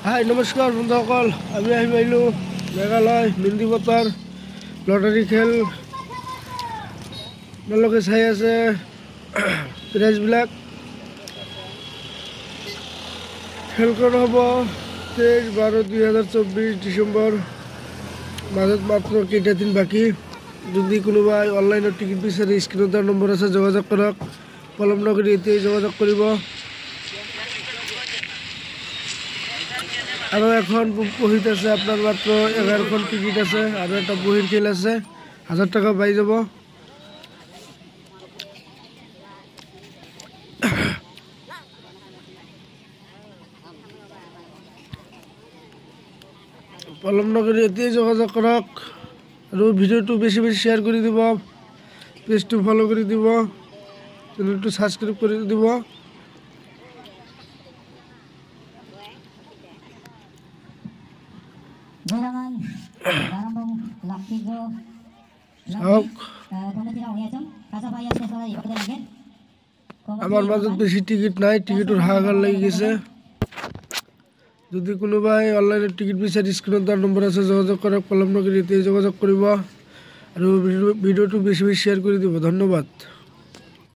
হাই নমস্কাৰ বন্ধুসকল, আমি আহি পাইলোঁ মেঘালয় নন্দীপতাৰ লটাৰী খেল। আপোনালোকে চাই আছে প্ৰাইজবিলাক। খেলখন হ'ব 23/12/2024 ডিচেম্বৰ। মাজত মাত্ৰ কেইটা দিন বাকী। যদি কোনোবাই অনলাইনত টিকেট বিচাৰি স্ক্ৰীণত দিয়া নম্বৰ আছে যোগাযোগ কৰক। পলম নকৰি এতিয়াই যোগাযোগ কৰিব। আৰু এখন বহীত আছে, আপোনাৰ মাত্ৰ 11খন টিকেট আছে আৰু এটা বহীৰ খেল আছে। 1000 টকা পাই যাব। পলম নকৰি এতিয়াই যোগাযোগ কৰক আৰু ভিডিঅ'টো বেছি বেছি শ্বেয়াৰ কৰি দিব, পেজটো ফ'ল' কৰি দিব, চেনেলটো ছাবস্ক্ৰাইব কৰি দিব। আমাৰ মাজত বেশি টিকিট নাই, টিকিটৰ হাহাকাৰ লাগি গেছে। যদি কোনোবাই অনলাইনত টিকিট বিচাৰি স্ক্ৰীণত দিয়া নম্বৰ আছে যোগাযোগ কৰক। পলম নকৰি এতিয়াই যোগাযোগ কৰিব আৰু ভিডিঅ'টো বেছি বেছি শ্বেয়াৰ কৰি দিব। ধন্যবাদ।